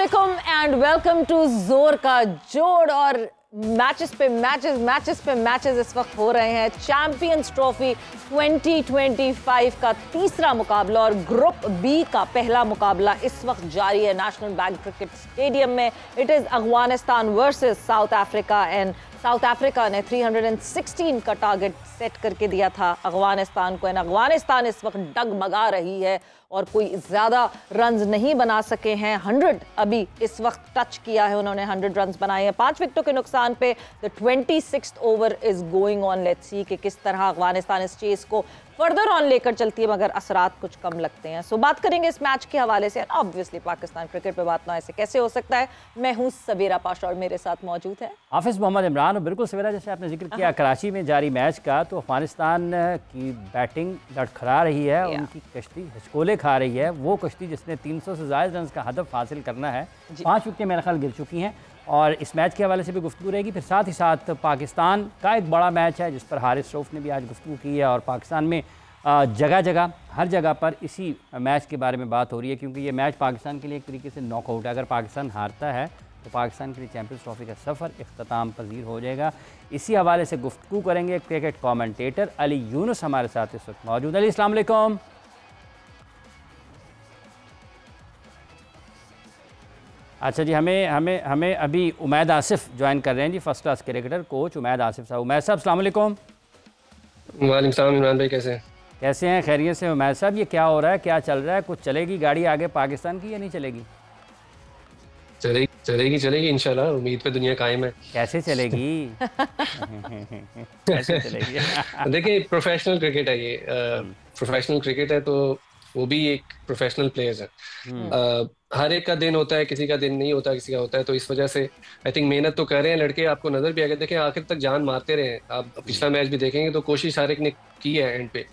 अस्सलामुअलैकुम and welcome to जोर का जोड़। और मैचेस पे मैचेस इस वक्त हो रहे हैं। चैंपियंस ट्रॉफी 2025 का तीसरा मुकाबला और ग्रुप बी का पहला मुकाबला इस वक्त जारी है नेशनल बैंक क्रिकेट स्टेडियम में। It is Afghanistan versus south Africa and south Africa ने 316 का टारगेट सेट करके दिया था अफगानिस्तान को। एंड अफगानिस्तान इस वक्त डगमगा रही है और कोई ज़्यादा रन्स नहीं बना सके हैं। 100 अभी इस वक्त टच किया है उन्होंने, 100 रन्स बनाए हैं 5 विकेटों के नुकसान पे। The 26th over is going on. Let's see कि किस तरह अफगानिस्तान इस चेस को फर्दर ऑन लेकर चलती है, मगर असरात कुछ कम लगते हैं। सो बात करेंगे इस मैच के हवाले से। ऑब्वियसली पाकिस्तान क्रिकेट पे बात ना ऐसे कैसे हो सकता है। मैं हूँ सवेरा पाशा और मेरे साथ मौजूद है हाफिज मोहम्मद इमरान। और बिल्कुल सवेरा, जैसे आपने जिक्र किया कराची में जारी मैच का, तो अफगानिस्तान की बैटिंग लड़खड़ा रही है, उनकी कश्ती हिचकोले खा रही है। वो कश्ती जिसने 300 से ज़्यादा रन का हदफ हासिल करना है, 5 विकेटें मेरे ख्याल गिर चुकी हैं। और इस मैच के हवाले से भी गुफ्तगू रहेगी। फिर साथ ही साथ पाकिस्तान का एक बड़ा मैच है जिस पर हारिस रऊफ ने भी आज गुफ्तगू की है। और पाकिस्तान में जगह जगह हर जगह पर इसी मैच के बारे में बात हो रही है, क्योंकि ये मैच पाकिस्तान के लिए एक तरीके से नॉकआउट है। अगर पाकिस्तान हारता है तो पाकिस्तान के लिए चैंपियंस ट्रॉफी का सफ़र इख्तिताम पजीर हो जाएगा। इसी हवाले से गुफ्तगू करेंगे। क्रिकेट कमेंटेटर अली यूनुस हमारे साथ इस वक्त मौजूद। अली, अस्सलाम वालेकुम। अच्छा जी, हमें अभी उमैद आसिफ ज्वाइन कर रहे हैं जी, first class cricketer coach Umaid Asif साहब। उमैद साहब अस्सलाम वालेकुम। वालेकुम सलाम। इमरान भाई कैसे हैं? खैरियत से। उमैद साहब, ये क्या हो रहा है, क्या चल रहा है? कुछ चलेगी गाड़ी आगे पाकिस्तान की या नहीं चलेगी? चलेगी इंशाल्लाह। उम्मीद पे दुनिया कायम है। कैसे चलेगी? कैसे चलेगी? देखिए, प्रोफेशनल क्रिकेट है ये। प्रोफेशनल क्रिकेट है तो वो भी एक प्रोफेशनल प्लेयर्स है। हर एक का दिन होता है, किसी का दिन नहीं होता, किसी का होता है। तो इस वजह से आई थिंक मेहनत तो कर रहे हैं लड़के। आपको नजर भी आएगा, देखें आखिर तक जान मारते रहे। आप पिछला मैच भी देखेंगे तो कोशिश हर एक ने की है एंड पे।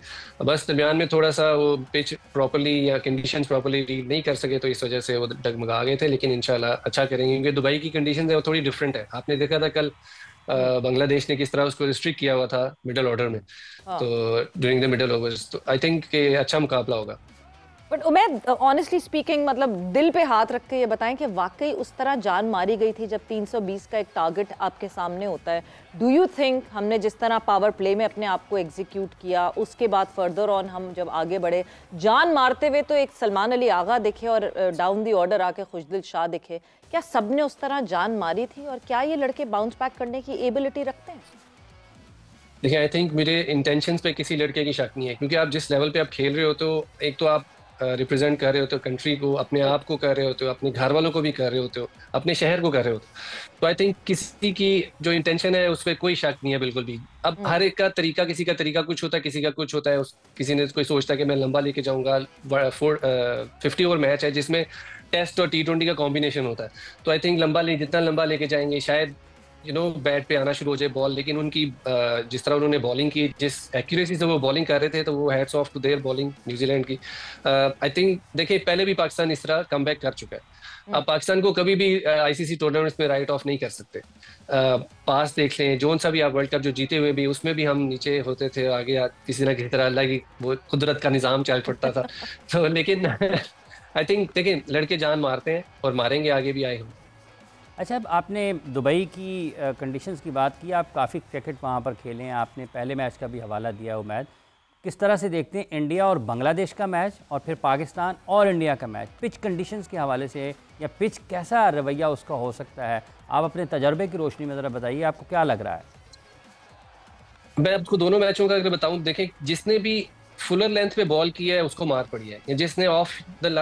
बस दरमियान में थोड़ा सा वो पिच प्रॉपर्ली या कंडीशंस प्रॉपर्ली रीड नहीं कर सके, तो इस वजह से वो डगमगा गए थे। लेकिन इंशाल्लाह अच्छा करेंगे, क्योंकि दुबई की कंडीशन है वो थोड़ी डिफरेंट है। आपने देखा था कल बांग्लादेश ने किस तरह उसको रिस्ट्रिक्ट किया हुआ था मिडिल ऑर्डर में, तो ड्यूरिंग द मिडिल ओवर्स। तो आई थिंक कि अच्छा मुकाबला होगा। बट उमैद, ऑनेस्टली स्पीकिंग, मतलब दिल पे हाथ रख के ये बताएं कि वाकई उस तरह जान मारी गई थी जब 320 का एक टारगेट आपके सामने होता है। डू यू थिंक हमने जिस तरह पावर प्ले में अपने आप को एग्जीक्यूट किया, उसके बाद फर्दर ऑन हम जब आगे बढ़े, जान मारते हुए तो एक सलमान अली आगा दिखे और डाउन दी ऑर्डर आके खुशदिल शाह दिखे, क्या सब ने उस तरह जान मारी थी? और क्या ये लड़के बाउंस बैक करने की एबिलिटी रखते हैं? देखिए, आई थिंक मेरे इंटेंशंस पे किसी लड़के की शक नहीं है, क्योंकि आप जिस लेवल पे आप खेल रहे हो, तो एक तो आप रिप्रेजेंट कर रहे होते हो कंट्री को, अपने आप को कर रहे होते हो, अपने घर वालों को भी कर रहे होते हो, अपने शहर को कर रहे होते हो। तो आई थिंक किसी की जो इंटेंशन है उस पर कोई शक नहीं है बिल्कुल भी। अब हर एक का तरीका, किसी का तरीका कुछ होता है, किसी का कुछ होता है। किसी ने कोई सोचता है कि मैं लंबा लेके जाऊंगा। 50 ओवर मैच है जिसमें टेस्ट और T20 का कॉम्बिनेशन होता है। तो आई थिंक जितना लंबा लेके जाएंगे, शायद बैट पे आना शुरू हो जाए बॉल। लेकिन उनकी जिस तरह उन्होंने बॉलिंग की, जिस एक्यूरेसी से वो बॉलिंग कर रहे थे, तो वो hats off to their bowling New Zealand की। आई थिंक देखिए, पहले भी पाकिस्तान इस तरह कमबैक कर चुका है। अब पाकिस्तान को कभी भी ICC टूर्नामेंट्स में राइट ऑफ नहीं कर सकते। पास देख लें, जोन सा भी आप वर्ल्ड कप जो जीते हुए भी, उसमें भी हम नीचे होते थे, आगे किसी ना किसी तरह अल्लाह की वो कुदरत का निज़ाम चल पड़ता था। तो लेकिन आई थिंक देखिए, लड़के जान मारते हैं और मारेंगे, आगे भी आए हम। अच्छा, अब आपने दुबई की कंडीशंस की बात की। आप काफ़ी क्रिकेट वहाँ पर खेले हैं, आपने पहले मैच का भी हवाला दिया उमैद। किस तरह से देखते हैं इंडिया और बांग्लादेश का मैच और फिर पाकिस्तान और इंडिया का मैच, पिच कंडीशंस के हवाले से, या पिच कैसा रवैया उसका हो सकता है? आप अपने तजर्बे की रोशनी में ज़रा बताइए, आपको क्या लग रहा है? मैं आपको दोनों मैचों का अगर बताऊं, देखें जिसने भी फुलर लेंथ पे बॉल किया है उसको मार पड़ी है, या जिसने ऑफ द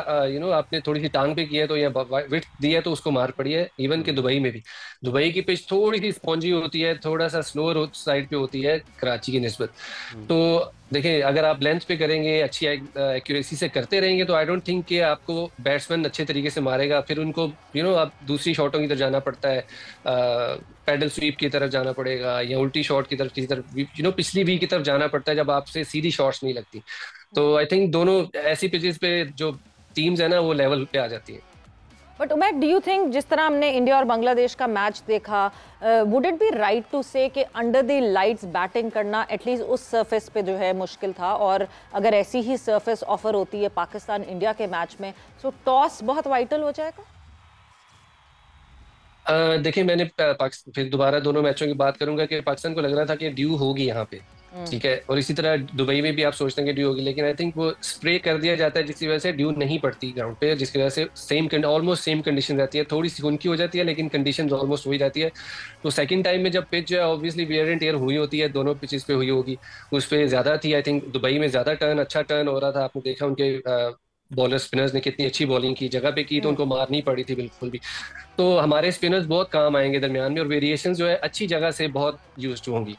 आपने थोड़ी सी टांग पे किया है तो या विड्थ दी है तो उसको मार पड़ी है। इवन के दुबई में भी, दुबई की पिच थोड़ी सी स्पॉन्जी होती है, थोड़ा सा स्लोअर साइड पे होती है कराची की निस्बत। तो देखिए, अगर आप लेंथ पे करेंगे, अच्छी एक्यूरेसी से करते रहेंगे, तो आई डोंट थिंक कि आपको बैट्समैन अच्छे तरीके से मारेगा। फिर उनको आप दूसरी शॉटों की तरफ जाना पड़ता है, पैडल स्वीप की तरफ जाना पड़ेगा, या उल्टी शॉट की तरफ, किसी तरफ पिछली वी की तरफ जाना पड़ता है, जब आपसे सीधी शॉट्स नहीं लगती। तो आई थिंक दोनों ऐसी पिचेस पे जो टीम्स है ना, वो लेवल पे आ जाती है। But Umaid, do you think जिस तरह हमने इंडिया और बांग्लादेश का मैच देखा, would it be right to say कि अंडर द लाइट्स बैटिंग करना एटलीस्ट उस सरफेस पे जो है मुश्किल था, और अगर ऐसी ही सरफेस ऑफर होती है पाकिस्तान इंडिया के मैच में, तो टॉस बहुत वाइटल हो जाएगा? देखिए मैंने फिर दोबारा दोनों मैचों की बात करूंगा कि पाकिस्तान को लग रहा था कि ड्यू होगी यहाँ पे, ठीक है, और इसी तरह दुबई में भी आप सोचते हैं कि ड्यू होगी, लेकिन आई थिंक वो स्प्रे कर दिया जाता है जिसकी वजह से ड्यू नहीं पड़ती ग्राउंड पे, जिसकी वजह से ऑलमोस्ट सेम कंडीशन रहती है, थोड़ी सी उनकी हो जाती है लेकिन कंडीशन ऑलमोस्ट हो ही जाती है। तो सेकंड टाइम में जब पिच जो है ऑब्वियसली वियर एंड टेयर हुई होती है, दोनों पिचेस पे हुई होगी, उस पर ज्यादा थी, आई थिंक दुबई में ज्यादा अच्छा टर्न हो रहा था, आपने देखा उनके बॉलर स्पिनर्स ने कितनी अच्छी बॉलिंग की, जगह पे की तो उनको मार नहीं पड़ी थी बिल्कुल भी। तो हमारे स्पिनर्स बहुत काम आएंगे दरमियान में, और वेरिएशन जो है अच्छी जगह से बहुत यूज टू होंगी।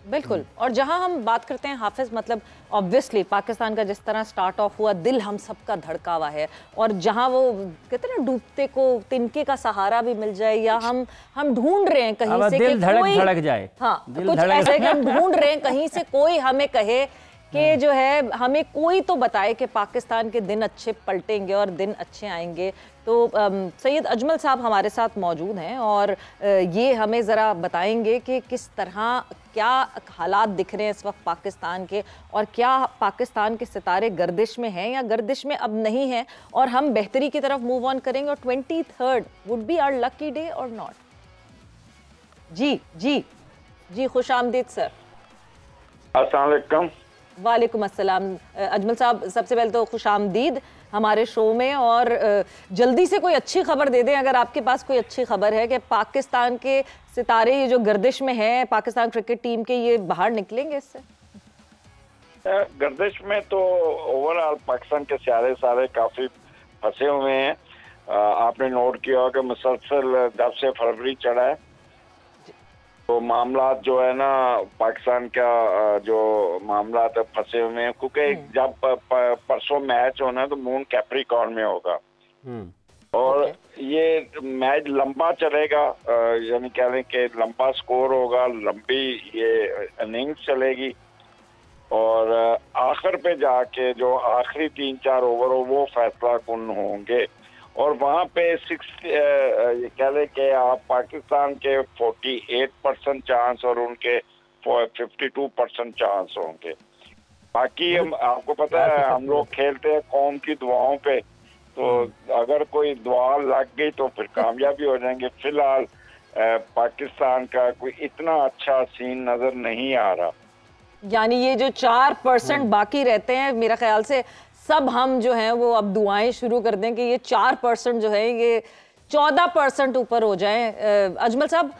बिल्कुल। और जहां हम बात करते हैं हाफिज, मतलब ऑब्वियसली पाकिस्तान का जिस तरह स्टार्ट ऑफ हुआ, दिल हम सबका धड़का हुआ है, और जहां वो कहते हैं ना डूबते को तिनके का सहारा भी मिल जाए, या हम ढूंढ रहे हैं कहीं से दिल धड़क जाए, हाँ कुछ ऐसे कि हम ढूंढ रहे हैं कहीं से कोई हमें कहे कि जो है हमें कोई तो बताए कि पाकिस्तान के दिन अच्छे पलटेंगे और दिन अच्छे आएंगे। तो सैयद अजमल साहब हमारे साथ मौजूद हैं और ये हमें ज़रा बताएंगे कि किस तरह क्या हालात दिख रहे हैं इस वक्त पाकिस्तान के, और क्या पाकिस्तान के सितारे गर्दिश में हैं या गर्दिश में अब नहीं हैं, और हम बेहतरी की तरफ मूव ऑन करेंगे, और 23rd would be our lucky day और नॉट। जी जी जी, खुश आमदीद सर। अस्सलाम वालेकुम। वालेकुम अस्सलाम। अजमल साहब सबसे पहले तो खुश आमदीद हमारे शो में, और जल्दी से कोई अच्छी खबर दे दें अगर आपके पास कोई अच्छी खबर है कि पाकिस्तान के सितारे ये जो गर्दिश में हैं पाकिस्तान क्रिकेट टीम के, ये बाहर निकलेंगे इससे। गर्दिश में तो ओवरऑल पाकिस्तान के सारे काफी फंसे हुए हैं। आपने नोट किया होगा कि मुसलसल जब से फरवरी चढ़ा है तो मामला जो है ना पाकिस्तान का जो मामला है फंसे हुए हैं, क्योंकि जब परसों मैच होना है तो मून कैप्रिकॉर्न में होगा, और ये मैच लंबा चलेगा, यानी कह लें कि लंबा स्कोर होगा, लंबी ये इनिंग्स चलेगी, और आखिर पे जाके जो आखिरी 3-4 ओवर हो वो फैसला कुन होंगे, और वहाँ पे ये कह लें कि आप पाकिस्तान के 48% चांस और उनके 52% चांस होंगे। बाकी हम आपको पता है हम लोग खेलते हैं कौम की दुआओं पे, तो अगर कोई दुआ लग गई तो फिर कामयाबी हो जाएंगे। फिलहाल पाकिस्तान का कोई इतना अच्छा सीन नजर नहीं आ रहा, यानी ये जो 4% बाकी रहते हैं, मेरा ख्याल से सब हम जो हैं वो अब दुआएं शुरू कर दें कि ये 4% जो है ये 14% ऊपर हो जाएं। अजमल साहब,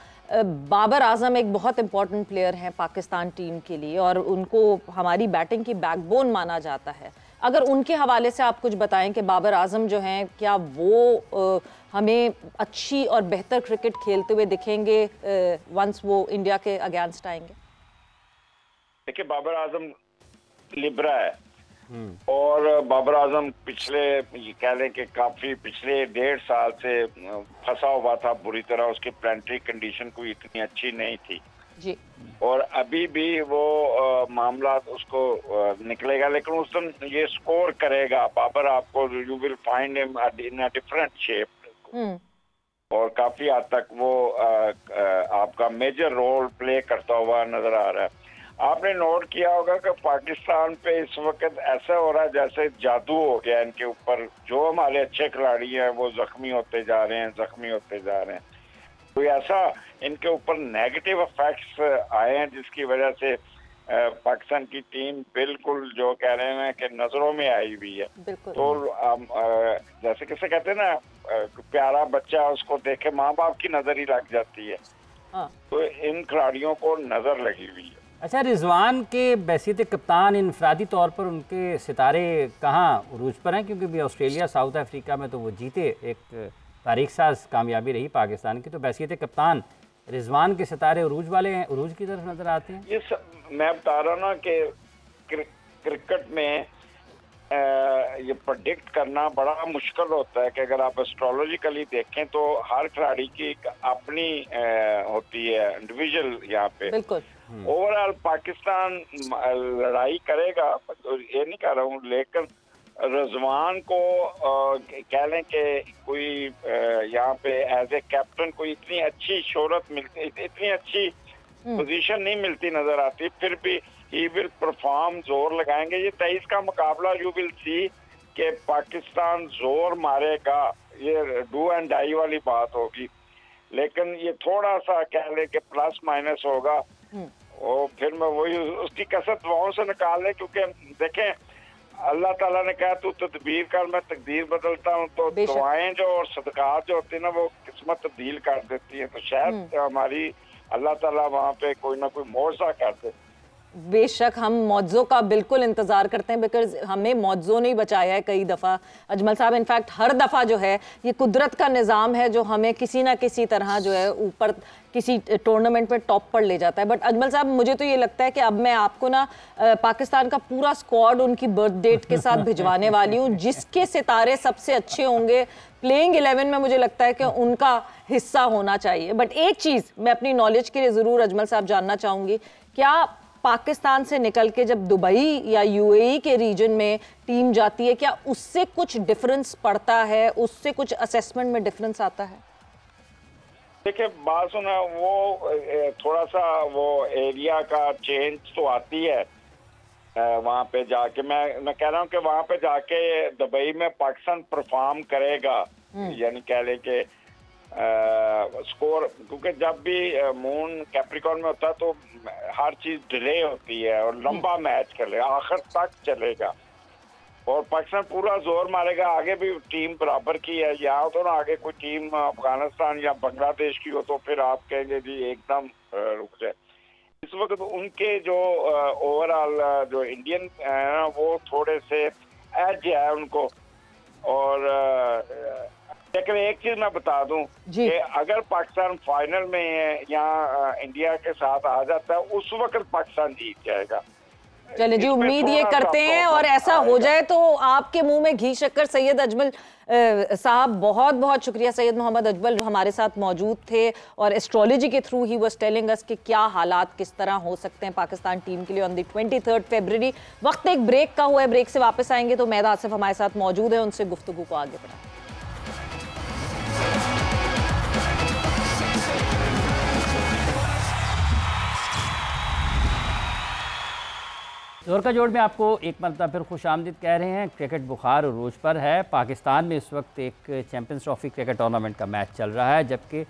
बाबर आजम एक बहुत इंपॉर्टेंट प्लेयर हैं पाकिस्तान टीम के लिए, और उनको हमारी बैटिंग की बैकबोन माना जाता है। अगर उनके हवाले से आप कुछ बताएं कि बाबर आजम जो हैं, क्या वो हमें अच्छी और बेहतर क्रिकेट खेलते हुए दिखेंगे वंस वो इंडिया के अगेंस्ट आएंगे? देखिए, बाबर आजम लिब्रा है, और बाबर आजम पिछले ये कह लें कि काफी पिछले 1.5 साल से फंसा हुआ था बुरी तरह, उसकी प्लानिटरी कंडीशन कोई इतनी अच्छी नहीं थी जी, और अभी भी वो मामला उसको निकलेगा, लेकिन उस दिन ये स्कोर करेगा बाबर, आपको you will find him in a different shape, और काफी हद तक वो आपका मेजर रोल प्ले करता हुआ नजर आ रहा है। आपने नोट किया होगा कि पाकिस्तान पे इस वक्त ऐसा हो रहा है जैसे जादू हो गया इनके ऊपर, जो हमारे अच्छे खिलाड़ी हैं वो जख्मी होते जा रहे हैं, कोई ऐसा इनके ऊपर नेगेटिव इफेक्ट्स आए हैं जिसकी वजह से पाकिस्तान की टीम बिल्कुल जो कह रहे हैं कि नजरों में आई हुई है। तो जैसे किसे कहते हैं ना, प्यारा बच्चा उसको देखे माँ बाप की नजर ही लग जाती है, तो इन खिलाड़ियों को नजर लगी हुई है। अच्छा, रिजवान के बैसियत कप्तान इनफरादी तौर पर उनके सितारे कहाँ उरूज पर हैं? क्योंकि भी ऑस्ट्रेलिया साउथ अफ्रीका में तो वो जीते, एक तारीख साज कामयाबी रही पाकिस्तान की, तो बैसियत कप्तान रिजवान के सितारे उरूज वाले हैं, उरूज की तरफ नजर आते हैं। ये मैं बता रहा हूँ ना कि क्रिकेट में ये प्रेडिक्ट करना बड़ा मुश्किल होता है कि अगर आप एस्ट्रोलॉजिकली देखें तो हर खिलाड़ी की अपनी होती है इंडिविजुअल यहाँ पे। बिल्कुल। ओवरऑल पाकिस्तान लड़ाई करेगा, तो ये नहीं कह रहा हूँ, लेकिन रिजवान को कह लें कि कोई यहाँ पे एज ए कैप्टन कोई इतनी अच्छी शोहरत मिलती, इतनी अच्छी पोजीशन नहीं मिलती नजर आती, फिर भी ही विल परफॉर्म, जोर लगाएंगे। ये 23 का मुकाबला यू विल सी कि पाकिस्तान जोर मारेगा, ये डू एंड डाई वाली बात होगी। लेकिन ये थोड़ा सा कह ले कि प्लस माइनस होगा, और फिर मैं वही उसकी कसरत दुआओं से निकाल ले, क्योंकि देखें अल्लाह ताला ने कहा तू तदबीर कर मैं तकदीर बदलता हूँ, तो दुआएं जो और सदकात जो होती है ना वो किस्मत तब्दील कर देती है, तो शायद हमारी अल्लाह ताला वहाँ पे कोई ना कोई मौजज़ा कर दे। बेशक हम मौजों का बिल्कुल इंतज़ार करते हैं, बिकॉज हमें मौजों ने बचाया है कई दफ़ा अजमल साहब। इनफैक्ट हर दफ़ा जो है ये कुदरत का निज़ाम है जो हमें किसी ना किसी तरह जो है ऊपर किसी टूर्नामेंट में टॉप पर ले जाता है। बट अजमल साहब मुझे तो ये लगता है कि अब मैं आपको ना पाकिस्तान का पूरा स्क्वाड उनकी बर्थ डेट के साथ भिजवाने वाली हूँ, जिसके सितारे सबसे अच्छे होंगे प्लेइंग 11 में मुझे लगता है कि उनका हिस्सा होना चाहिए। बट एक चीज़ मैं अपनी नॉलेज के लिए ज़रूर अजमल साहब जानना चाहूँगी, क्या पाकिस्तान से निकल के जब दुबई या यूएई के रीजन में टीम जाती है, क्या उससे कुछ डिफरेंस पड़ता है, उससे कुछ असेसमेंट में डिफरेंस आता है? देखिए बात सुना, वो थोड़ा सा वो एरिया का चेंज तो आती है वहाँ पे जाके। मैं कह रहा हूँ कि वहाँ पे जाके दुबई में पाकिस्तान परफॉर्म करेगा, यानी कह ले के स्कोर, क्योंकि जब भी मून कैप्रिकॉर्न में होता है तो हर चीज डिले होती है और लंबा मैच चलेगा, आखिर तक चलेगा, और पाकिस्तान पूरा जोर मारेगा। आगे भी टीम बराबर की है, यहाँ तो ना आगे कोई टीम अफगानिस्तान या बांग्लादेश की हो तो फिर आप कहेंगे जी एकदम रुक जाए। इस वक्त उनके जो ओवरऑल जो इंडियन वो थोड़े से एज है उनको। और लेकिन एक चीज मैं बता दूं कि अगर पाकिस्तान फाइनल में यहाँ इंडिया के साथ आ जाता है उस वक्त पाकिस्तान जीत जाएगा। चले जी, उम्मीद ये करते हैं और ऐसा हो जाए तो आपके मुंह में घी शक्कर। सैयद अजमल साहब बहुत बहुत शुक्रिया, सैयद मोहम्मद अजमल जो हमारे साथ मौजूद थे और एस्ट्रोलॉजी के through he was telling us कि क्या हालात किस तरह हो सकते हैं पाकिस्तान टीम के लिए ऑन द 23 फरवरी। वक्त एक ब्रेक का हुआ है, ब्रेक से वापस आएंगे तो मेहद आसिफ हमारे साथ मौजूद है, उनसे गुफ्तगू को आगे बढ़ाएं। जोर का जोड़ में आपको एक मरतबा फिर खुशामदीद कह रहे हैं। क्रिकेट बुखार और रोज पर है। पाकिस्तान में इस वक्त एक चैंपियंस ट्रॉफी क्रिकेट टूर्नामेंट का मैच चल रहा है, जबकि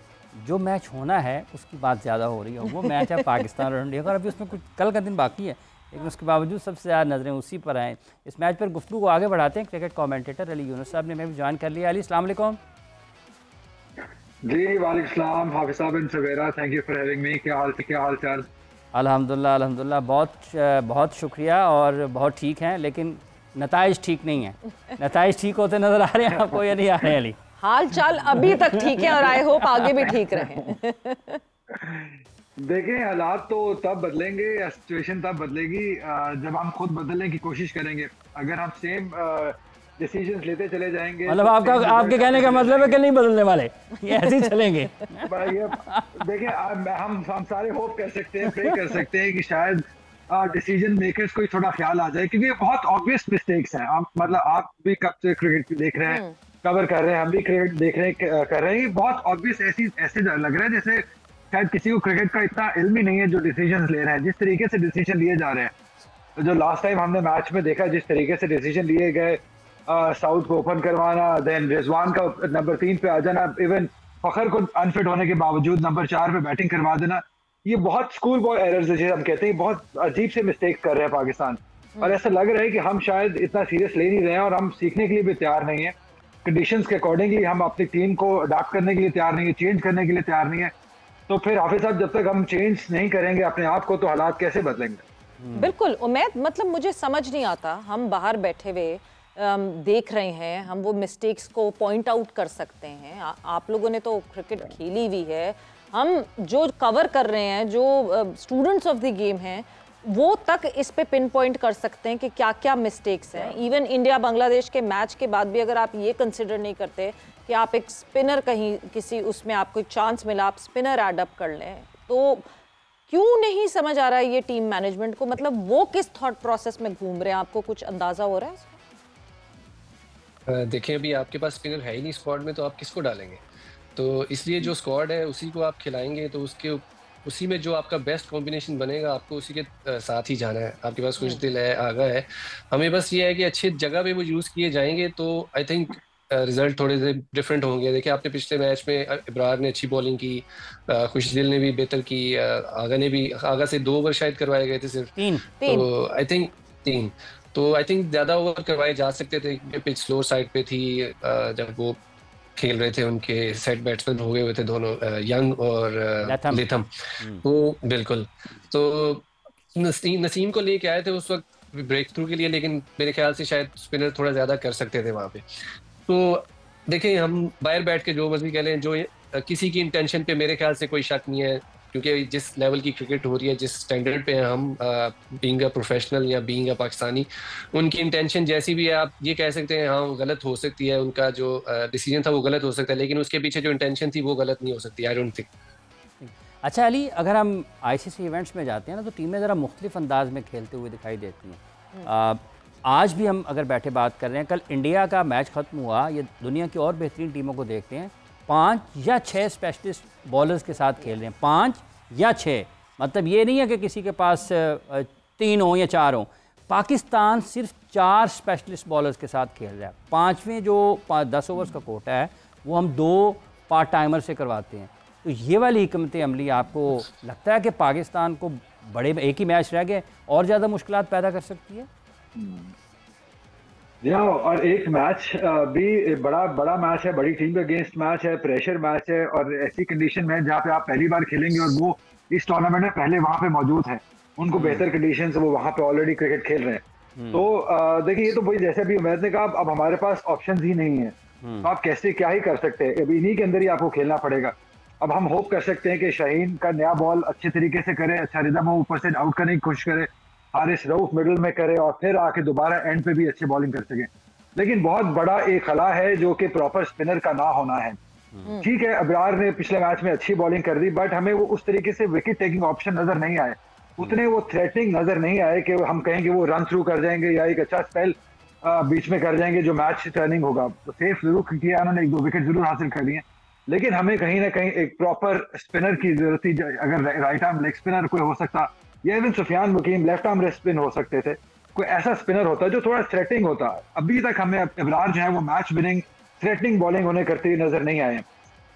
जो मैच होना है उसकी बात ज़्यादा हो रही है, वो मैच है पाकिस्तान और इंडिया का। अभी उसमें कुछ कल का दिन बाकी है, लेकिन उसके बावजूद सबसे ज़्यादा नज़रें उसी पर आएँ। इस मैच पर गुफ्तगू को आगे बढ़ाते हैं। क्रिकेट कॉमेंटेटर अली यूनुस साहब ने मैं भी ज्वाइन कर लिया। अली अस्सलाम वालेकुम। जी वालेकुम सलाम हाफिज़ साहब and Savera, thank you for having me. क्या हाल चाल? अल्हम्दुलिल्लाह अल्हम्दुलिल्लाह, बहुत शुक्रिया और बहुत ठीक हैं, लेकिन नताइज ठीक नहीं है। नताइज ठीक होते नज़र आ रहे हैं आपको या नहीं आ रहे हैं अली? हाल चाल अभी तक ठीक है और आई होप आगे भी ठीक रहे। देखें हालात तो तब बदलेंगे या सिचुएशन तब बदलेगी जब हम खुद बदलने की कोशिश करेंगे। अगर हम सेम डिसीजंस लेते चले जाएंगे, मतलब आपके कहने का मतलब है कि नहीं बदलने वाले, ये ऐसे ही चलेंगे। देखिए हम सारे होप कर सकते हैं, प्रे कर सकते हैं कि शायद डिसीजन मेकर्स को थोड़ा ख्याल आ जाए, क्योंकि बहुत ऑब्वियस मिस्टेक्स हैं। मतलब आप भी कब से क्रिकेट देख रहे हैं, कवर कर रहे हैं, हम भी क्रिकेट देख रहे कर रहे हैं। बहुत ऑब्वियस ऐसे लग रहा है जैसे शायद किसी को क्रिकेट का इतना इल्म ही नहीं है जो डिसीजन ले रहे हैं, जिस तरीके से डिसीजन लिए जा रहे हैं। तो जो लास्ट टाइम हमने मैच में देखा, जिस तरीके से डिसीजन लिए गए, साउथ को ओपन करवाना, देन रिजवान का नंबर 3 पे आ जाना, इवन फखर को अनफिट होने के बावजूद नंबर 4 पे बैटिंग करवा देना, ये बहुत स्कूल बॉय एरर्स है, हम कहते हैं। बहुत अजीब से मिस्टेक कर रहे हैं पाकिस्तान, और ऐसा लग रहा है कि हम शायद इतना सीरियस ले नहीं रहे हैं और हम सीखने के लिए भी तैयार नहीं है। कंडीशंस के अकॉर्डिंगली हम अपनी टीम को अडाप्ट करने के लिए तैयार नहीं है, चेंज करने के लिए तैयार नहीं है। तो फिर हाफिज साहब जब तक हम चेंज नहीं करेंगे अपने आप को, तो हालात कैसे बदलेंगे? बिल्कुल उम्मीद, मतलब मुझे समझ नहीं आता, हम बाहर बैठे हुए देख रहे हैं, हम वो मिस्टेक्स को पॉइंट आउट कर सकते हैं। आप लोगों ने तो क्रिकेट खेली हुई है, हम जो कवर कर रहे हैं, जो स्टूडेंट्स ऑफ द गेम हैं, वो तक इस पे पिन पॉइंट कर सकते हैं कि क्या क्या मिस्टेक्स हैं। इवन इंडिया बांग्लादेश के मैच के बाद भी अगर आप ये कंसिडर नहीं करते कि आप एक स्पिनर कहीं किसी उसमें आपको एक चांस मिला, आप स्पिनर एडअप कर लें, तो क्यों नहीं समझ आ रहा है ये टीम मैनेजमेंट को? मतलब वो किस थॉट प्रोसेस में घूम रहे हैं, आपको कुछ अंदाजा हो रहा है? देखिए अभी आपके पास स्पिनर है ही नहीं स्क्वाड में, तो आप किसको डालेंगे? तो इसलिए जो स्क्वाड है उसी को आप खिलाएंगे, तो उसी में जो आपका बेस्ट कॉम्बिनेशन बनेगा, आपको उसी के साथ ही जाना है। आपके पास कुछ दिल है, आगा है, हमें बस ये है कि अच्छी जगह पे वो यूज़ किए जाएंगे तो आई थिंक रिजल्ट थोड़े से डिफरेंट होंगे। देखिए आपने पिछले मैच में इब्रार ने अच्छी बॉलिंग की, खुशदिल ने भी बेहतर की, आगा से 2 ओवर शायद करवाए गए थे सिर्फ, 3 तो आई थिंक 3, तो आई थिंक ज़्यादा ओवर करवाए जा सकते थे। पिच स्लो साइड पे थी जब वो खेल रहे थे, उनके सेट बैट्समैन हो गए हुए थे दोनों, यंग और लेथम। तो बिल्कुल, तो नसीम को लेके आए थे उस वक्त ब्रेक थ्रू के लिए, लेकिन मेरे ख्याल से शायद स्पिनर थोड़ा ज़्यादा कर सकते थे वहाँ पे। तो देखिए हम बाहर बैठ के जो मर्जी कह लें, जो किसी की इंटेंशन पे मेरे ख्याल से कोई शक नहीं है, क्योंकि जिस लेवल की क्रिकेट हो रही है, जिस स्टैंडर्ड पे हम बीइंग अ प्रोफेशनल या बीइंग अ पाकिस्तानी, उनकी इंटेंशन जैसी भी है आप ये कह सकते हैं, हाँ वो गलत हो सकती है, उनका जो डिसीजन था वो गलत हो सकता है, लेकिन उसके पीछे जो इंटेंशन थी वो गलत नहीं हो सकती, आई डोंट थिंक। अच्छा अली, अगर हम आईसीसी इवेंट्स में जाते हैं ना, तो टीमें ज़रा मुख्तलिफ अंदाज में खेलते हुए दिखाई देती हैं। आज भी हम अगर बैठे बात कर रहे हैं, कल इंडिया का मैच ख़त्म हुआ, ये दुनिया की और बेहतरीन टीमों को देखते हैं, 5 या 6 स्पेशलिस्ट बॉलर्स के साथ खेल रहे हैं, 5 या 6, मतलब ये नहीं है कि किसी के पास 3 हो या 4 हो। पाकिस्तान सिर्फ 4 स्पेशलिस्ट बॉलर्स के साथ खेल रहा है। 5वें जो 10 ओवर्स का कोटा है वो हम 2 पार्ट टाइमर से करवाते हैं। तो ये वाली हिकमत अमली आपको लगता है कि पाकिस्तान को बड़े एक ही मैच रह गए और ज़्यादा मुश्किलात पैदा कर सकती है? और एक मैच भी बड़ा मैच है, बड़ी टीम के अगेंस्ट मैच है, प्रेशर मैच है, और ऐसी कंडीशन में जहाँ पे आप पहली बार खेलेंगे और वो इस टूर्नामेंट में पहले वहाँ पे मौजूद है, उनको बेहतर कंडीशन से वो वहाँ पे ऑलरेडी क्रिकेट खेल रहे हैं। तो देखिए, ये तो वही जैसे अभी उमैद ने कहा, अब हमारे पास ऑप्शन ही नहीं है, तो आप कैसे क्या ही कर सकते हैं, अब इन्हीं के अंदर ही आपको खेलना पड़ेगा। अब हम होप कर सकते हैं कि शाहीन का नया बॉल अच्छे तरीके से करे, अच्छा रिदम हो, ऊपर से आउट करने की कोशिश करे, हारिस रऊफ मिडिल में करे और फिर आके दोबारा एंड पे भी अच्छी बॉलिंग कर सके। लेकिन बहुत बड़ा एक खला है जो कि प्रॉपर स्पिनर का ना होना है। ठीक है, अबरार ने पिछले मैच में अच्छी बॉलिंग कर दी, बट हमें वो उस तरीके से विकेट टेकिंग ऑप्शन नजर नहीं आए, उतने वो थ्रेटनिंग नजर नहीं आए कि हम कहेंगे वो रन थ्रू कर जाएंगे या एक अच्छा स्पेल बीच में कर जाएंगे जो मैच टर्निंग होगा। तो सेफ जरूर किया उन्होंने, 1-2 विकेट जरूर हासिल कर लिए, लेकिन हमें कहीं ना कहीं एक प्रॉपर स्पिनर की जरूरत थी। अगर राइट आर्म लेग स्पिनर कोई हो सकता, या इवन सुफियान मुकीम लेफ्ट आर्म स्पिन हो सकते थे, कोई ऐसा स्पिनर होता जो थोड़ा थ्रेटनिंग होता। अभी तक हमें इब्रार जो है वो मैच विनिंग थ्रेटनिंग बॉलिंग उन्हें करते हुए नजर नहीं आए।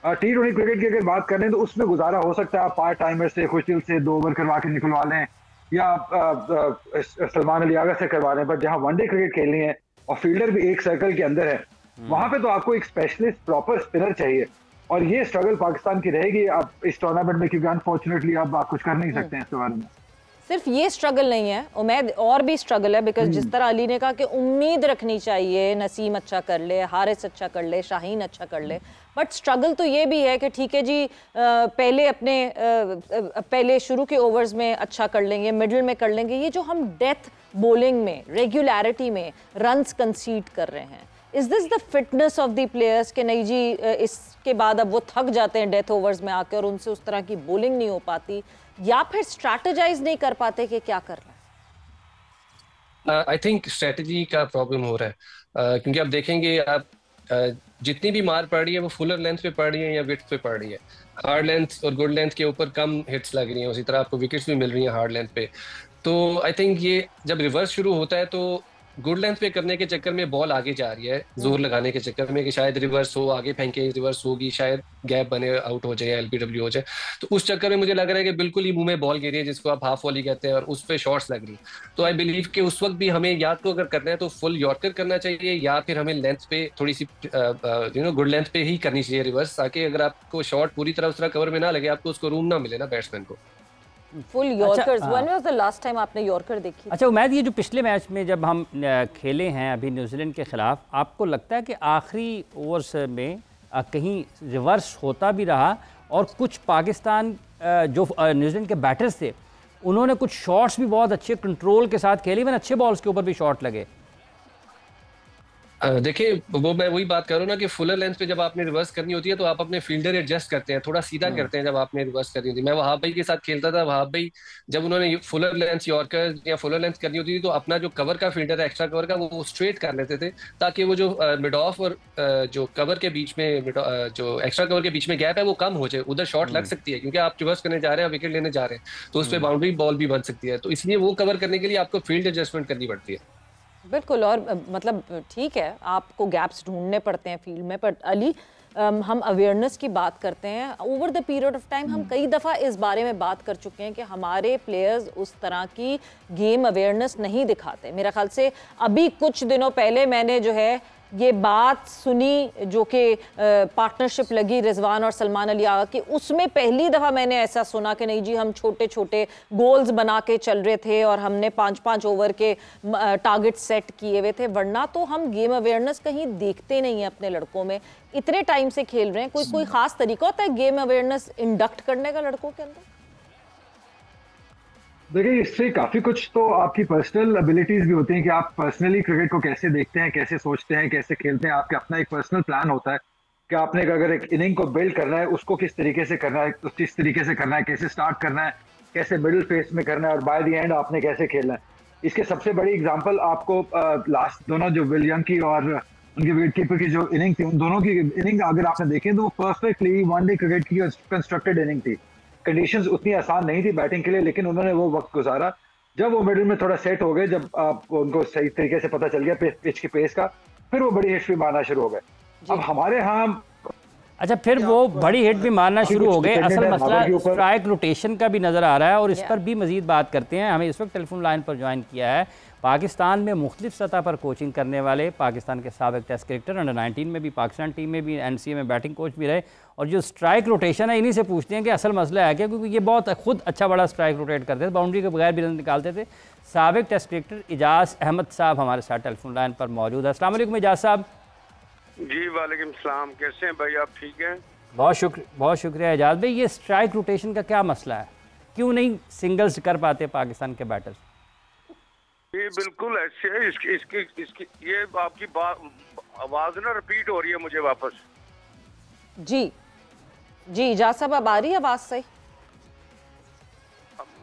T20 क्रिकेट की अगर बात करें तो उसमें गुजारा हो सकता है, आप पार्ट टाइमर से खुशदिल से 2 ओवर करवा के निकलवा लें, या सलमान अली आगा से करवा लें, बट जहां वनडे क्रिकेट खेलनी है और फील्डर भी एक सर्कल के अंदर है, वहां पे तो आपको एक स्पेशलिस्ट प्रॉपर स्पिनर चाहिए, और ये स्ट्रगल पाकिस्तान की रहेगी अब इस टूर्नामेंट में, क्योंकि अनफॉर्चुनेटली अब आप कुछ कर नहीं सकते हैं इसके बारे में। सिर्फ ये स्ट्रगल नहीं है उमैद, और भी स्ट्रगल है, बिकॉज जिस तरह अली ने कहा कि उम्मीद रखनी चाहिए नसीम अच्छा कर ले, हारिस अच्छा कर ले, शाहीन अच्छा कर ले, बट स्ट्रगल तो ये भी है कि ठीक है जी, पहले शुरू के ओवर्स में अच्छा कर लेंगे, मिडिल में कर लेंगे, ये जो हम डेथ बॉलिंग में रेगुलरिटी में रन्स कंसीड कर रहे हैं, is this the fitness of the players कि नहीं जी, इसके बाद अब वो थक जाते हैं डेथ ओवर्स में आकर और उनसे उस तरह की बॉलिंग नहीं हो पाती, या फिर स्ट्रैटेजाइज नहीं कर पाते कि क्या कर रहे हैं? आई थिंक स्ट्रेटजी का प्रॉब्लम हो रहा है, क्योंकि आप देखेंगे आप जितनी भी मार पड़ रही है वो फुलर लेंथ पे पड़ रही है या विड्थ पे पड़ रही है। हार्ड लेंथ और गुड लेंथ के ऊपर कम हिट्स लग रही हैं, उसी तरह आपको विकेट्स भी मिल रही हैं हार्ड लेंथ पे। तो आई थिंक ये जब रिवर्स शुरू होता है तो गुड लेंथ पे करने के चक्कर में बॉल आगे जा रही है, जोर लगाने के चक्कर में कि शायद रिवर्स हो, आगे फेंके रिवर्स होगी, शायद गैप बने, आउट हो जाए, एलबीडब्ल्यू हो जाए, तो उस चक्कर में मुझे लग रहा है कि बिल्कुल ही मुंह में बॉल गिरी है, जिसको आप हाफ वॉली कहते हैं, और उस पर शॉट्स लग रही। तो आई बिलीव कि उस वक्त भी हमें या तो अगर करना है तो फुल यॉर्कर करना चाहिए, या फिर हमें लेंथ पे थोड़ी सी गुड लेंथ पे ही करनी चाहिए रिवर्स, ताकि अगर आपको शॉट पूरी तरह उस तरह कवर में ना लगे, आपको उसको रूम ना मिले ना बैट्समैन को। Full yorkers, when was the last time आपने यॉर्कर देखी? अच्छा उमैद, ये जो पिछले मैच में जब हम खेले हैं अभी न्यूजीलैंड के खिलाफ, आपको लगता है कि आखिरी ओवर्स में कहीं रिवर्स होता भी रहा और कुछ पाकिस्तान जो न्यूजीलैंड के बैटर्स थे उन्होंने कुछ शॉट्स भी बहुत अच्छे कंट्रोल के साथ खेले, इवन अच्छे बॉल्स के ऊपर भी शॉट लगे? देखिए, वो मैं वही बात कर रहा हूँ ना कि फुलर लेंथ पे जब आपने रिवर्स करनी होती है तो आप अपने फील्डर एडजस्ट करते हैं, थोड़ा सीधा करते हैं जब आपने रिवर्स करनी होती है। मैं वहाब भाई के साथ खेलता था, वहाब भाई जब उन्होंने फुलर लेंथ यॉर्कर या फुलर लेंथ करनी होती थी तो अपना जो कवर का फील्डर है, एक्स्ट्रा कवर का, वो स्ट्रेट कर लेते थे, ताकि वो जो मिड ऑफ और जो कवर के बीच में जो एक्स्ट्रा कवर के बीच में गैप है वो कम हो जाए, उधर शॉट लग सकती है, क्योंकि आप रिवर्स करने जा रहे हैं, विकेट लेने जा रहे हैं, तो उस पर बाउंड्री बॉल भी बन सकती है। तो इसलिए वो कवर करने के लिए आपको फील्ड एडजस्टमेंट करनी पड़ती है। बिल्कुल। और मतलब ठीक है, आपको गैप्स ढूंढने पड़ते हैं फील्ड में, पर अली हम अवेयरनेस की बात करते हैं। Over the period of time हम कई दफ़ा इस बारे में बात कर चुके हैं कि हमारे प्लेयर्स उस तरह की गेम अवेयरनेस नहीं दिखाते। मेरा ख्याल से अभी कुछ दिनों पहले मैंने जो है ये बात सुनी जो कि पार्टनरशिप लगी रिजवान और सलमान अली आगा की, उसमें पहली दफ़ा मैंने ऐसा सुना कि नहीं जी हम छोटे छोटे गोल्स बना के चल रहे थे और हमने 5-5 ओवर के टारगेट सेट किए हुए थे, वरना तो हम गेम अवेयरनेस कहीं देखते नहीं हैं अपने लड़कों में। इतने टाइम से खेल रहे हैं, कोई ख़ास तरीका होता है गेम अवेयरनेस इंडक्ट करने का लड़कों के अंदर? देखिए, इससे काफी कुछ तो आपकी पर्सनल एबिलिटीज भी होती हैं कि आप पर्सनली क्रिकेट को कैसे देखते हैं, कैसे सोचते हैं, कैसे खेलते हैं। आपका अपना एक पर्सनल प्लान होता है कि आपने अगर एक इनिंग को बिल्ड करना है, उसको किस तरीके से करना है, किस तरीके से करना है, कैसे स्टार्ट करना है, कैसे मिडिल फेस में करना है और बाय द एंड आपने कैसे खेलना है। इसके सबसे बड़ी एग्जाम्पल आपको लास्ट दोनों जो विल यंग की और उनके विकेट कीपर की जो इनिंग थी, उन दोनों की इनिंग अगर आपने देखें तो वो परफेक्टली वनडे क्रिकेट की कंस्ट्रक्टेड इनिंग थी। कंडीशंस उतनी आसान नहीं थी बैटिंग के लिए, लेकिन उन्होंने वो वक्त गुजारा। जब वो मिडिल में थोड़ा सेट हो गए, जब उनको सही तरीके से पता चल गया पिच की पेस का, फिर वो बड़ी हिट भी मारना शुरू हो गए। अब हमारे यहाँ अच्छा, फिर वो बड़ी हिट भी मारना शुरू हो गए। असल मसला स्ट्राइक रोटेशन का भी नज़र आ रहा है और इस पर भी मजीद बात करते हैं। हमें इस वक्त टेलीफोन लाइन पर ज्वाइन किया है पाकिस्तान में मुख्तलिफ सतह पर कोचिंग करने वाले पाकिस्तान के साबिक टेस्ट क्रिकेटर, अंडर 19 में भी, पाकिस्तान टीम में भी, NCA में बैटिंग कोच भी रहे। और जो स्ट्राइक रोटेशन है, इन्हीं से पूछते हैं कि असल मसला है क्या, क्योंकि ये बहुत खुद अच्छा बड़ा स्ट्राइक रोटेट करते थे, बाउंड्री के बगैर भी रन निकालते थे। साबिक टेस्ट क्रिकेटर इजाज़ अहमद साहब हमारे साथ टेलीफोन लाइन पर मौजूद है। अस्सलाम वालेकुम इजाज़ साहब। जी वालेकुम सलाम, कैसे हैं भाई, आप ठीक हैं? बहुत शुक्रिया इजाज़ भाई। ये स्ट्राइक रोटेशन का क्या मसला है, क्यों नहीं सिंगल्स कर पाते पाकिस्तान के बैटर्स? ये बिल्कुल ऐसे है, इसकी ये आपकी आवाज ना रिपीट हो रही है मुझे वापस। जी इजाज़ साहब, अब आ रही है आवाज़ सही?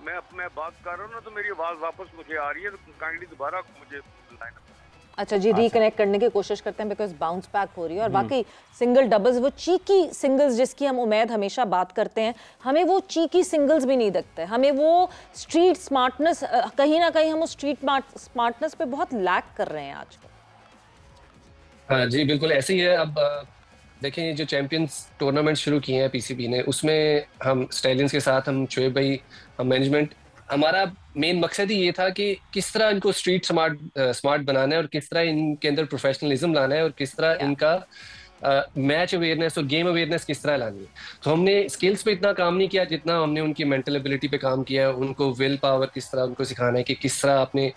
मैं बात कर रहा हूँ ना तो मेरी आवाज वापस मुझे आ रही है, तो काइंडली दोबारा मुझे लाइन। अच्छा जी, रिकनेक्ट करने की कोशिश करते हैं बिकॉज बाउंस बैक हो रही है। और वाकई सिंगल डबल्स, वो चीकी सिंगल्स जिसकी हम उम्मीद हमेशा बात करते हैं, हमें वो चीकी सिंगल्स भी नहीं दिखते। हमें वो स्ट्रीट स्मार्टनेस, कहीं ना कहीं हम उस स्ट्रीट स्मार्टनेस पे बहुत लैक कर रहे हैं आजकल। हाँ जी, बिल्कुल ऐसे ही है। अब देखें, जो चैंपियंस टूर्नामेंट शुरू किए हैं PCB ने, उसमें हम स्टैलियंस के साथ, हम शोएब भाई, हम मैनेजमेंट, हमारा मेन मकसद ही ये था कि किस तरह इनको स्ट्रीट स्मार्ट बनाना है और किस तरह इनके अंदर प्रोफेशनलिज्म लाना है और किस तरह इनका मैच अवेयरनेस और गेम अवेयरनेस किस तरह लानी है। तो हमने स्किल्स पे इतना काम नहीं किया जितना हमने उनकी मेंटल एबिलिटी पे काम किया है। उनको विल पावर किस तरह उनको सिखाना है कि किस तरह आपने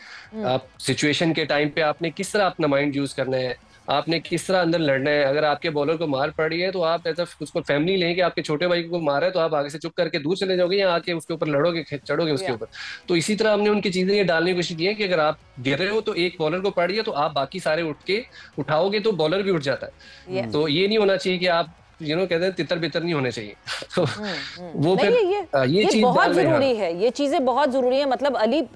आप सिचुएशन के टाइम पे आपने किस तरह अपना माइंड यूज करना है, आपने किस तरह अंदर लड़ना है। अगर आपके बॉलर को मार पड़ रही है तो आप ऐसा उसको फैमिली लें कि आपके छोटे भाई को मारा है तो आप आगे से चुप करके दूर चले जाओगे या आके उसके ऊपर लड़ोगे, चढ़ोगे उसके ऊपर। तो इसी तरह हमने उनकी चीजें ये डालने की कोशिश की है कि अगर आप गिर रहे हो तो एक बॉलर को पड़ रही है तो आप बाकी सारे उठ के उठाओगे तो बॉलर भी उठ जाता है। तो ये नहीं होना चाहिए कि आप कहते हैं तितर बितर नहीं होने चाहिए। तो वो फिर ये चीज बहुत जरूरी है, ये चीजें बहुत जरूरी है। मतलब Ali,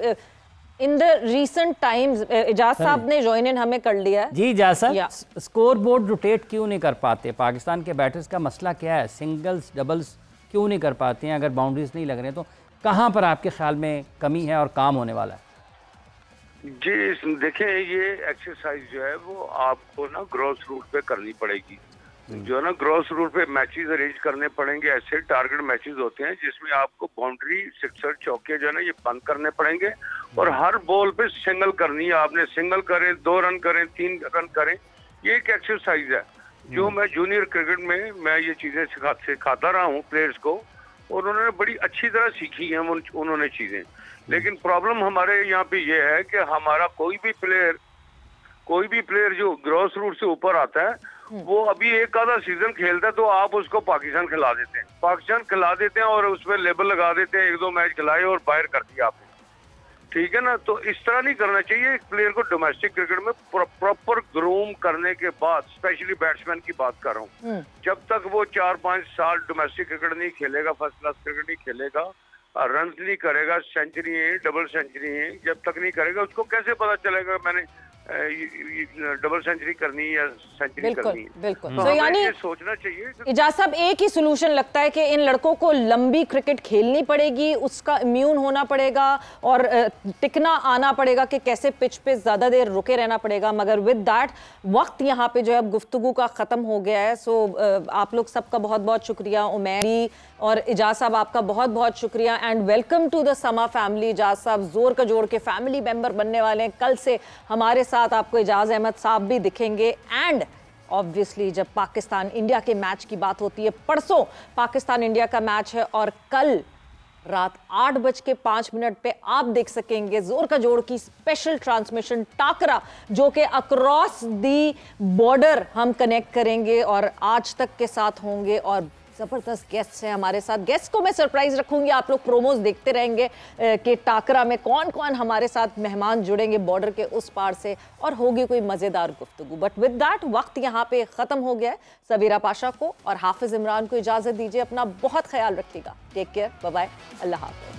in the recent times Ijaz साहब ने ज्वाइन इन हमें कर लिया है। जी इजाज साहब, स्कोर बोर्ड रोटेट क्यों नहीं कर पाते? पाकिस्तान के बैटर्स का मसला क्या है? सिंगल्स डबल्स क्यों नहीं कर पाते हैं? अगर बाउंड्रीज नहीं लग रहे हैं तो कहाँ पर आपके ख्याल में कमी है और काम होने वाला है? जी देखिए, ये एक्सरसाइज जो है वो आपको ना ग्रॉस रूट पे करनी पड़ेगी। जो है ना ग्रॉस रूट पे मैचेस अरेंज करने पड़ेंगे। ऐसे टारगेट मैचेस होते हैं जिसमें आपको बाउंड्री, सिक्सर, चौके जो है ना ये बंद करने पड़ेंगे और हर बॉल पे सिंगल करनी है। आपने सिंगल करें, 2 रन करें, 3 रन करें, ये एक एक्सरसाइज है जो मैं जूनियर क्रिकेट में मैं ये चीजें सिखाता रहा हूँ प्लेयर्स को और उन्होंने बड़ी अच्छी तरह सीखी है उन्होंने चीजें। लेकिन प्रॉब्लम हमारे यहाँ पे ये है कि हमारा कोई भी प्लेयर जो ग्रॉस रूट से ऊपर आता है वो अभी एक आधा सीजन खेलता है तो आप उसको पाकिस्तान खिला देते हैं और उसमें लेबल लगा देते हैं, 1-2 मैच खिलाए और बाहर कर दिया आपने। ठीक है ना, तो इस तरह नहीं करना चाहिए। एक प्लेयर को डोमेस्टिक क्रिकेट में प्रॉपर ग्रूम करने के बाद, स्पेशली बैट्समैन की बात कर रहा हूँ, जब तक वो 4-5 साल डोमेस्टिक क्रिकेट नहीं खेलेगा, फर्स्ट क्लास क्रिकेट नहीं खेलेगा, रन नहीं करेगा, सेंचुरी है, डबल सेंचुरी है, जब तक नहीं करेगा उसको कैसे पता चलेगा मैंने डबल सेंचुरी करनी या सेंचुरी करनी है। बिल्कुल। तो यानी सोचना चाहिए। इजाज साहब, एक ही सोल्यूशन लगता है कि इन लड़कों को लंबी क्रिकेट खेलनी पड़ेगी, उसका इम्यून होना पड़ेगा और टिकना आना पड़ेगा कि कैसे पिच पे ज्यादा देर रुके रहना पड़ेगा। मगर विद दैट वक्त यहाँ पे जो है अब गुफ्तगू का खत्म हो गया है। सो आप लोग सबका बहुत बहुत शुक्रिया। उमैरी और इजाज साहब आपका बहुत बहुत शुक्रिया एंड वेलकम टू द समा फैमिली। इजाज साहब जोर का जोड़ के फैमिली मेंबर बनने वाले हैं। कल से हमारे साथ आपको इजाज अहमद साहब भी दिखेंगे। एंड ऑब्वियसली जब पाकिस्तान इंडिया के मैच की बात होती है, परसों पाकिस्तान इंडिया का मैच है और कल रात 8:05 पे आप देख सकेंगे जोर का जोड़ की स्पेशल ट्रांसमिशन टाकरा, जो कि अक्रॉस दी बॉर्डर हम कनेक्ट करेंगे और आज तक के साथ होंगे और जबरदस्त गेस्ट है हमारे साथ। गेस्ट को मैं सरप्राइज रखूंगी, आप लोग प्रोमोज देखते रहेंगे कि टाकरा में कौन कौन हमारे साथ मेहमान जुड़ेंगे बॉर्डर के उस पार से और होगी कोई मजेदार गुफ्तगू। बट विद दैट वक्त यहाँ पे खत्म हो गया है। सबीरा पाशा को और हाफिज इमरान को इजाजत दीजिए। अपना बहुत ख्याल रखिएगा। टेक केयर, बाय बाय, अल्लाह हाफ़िज़।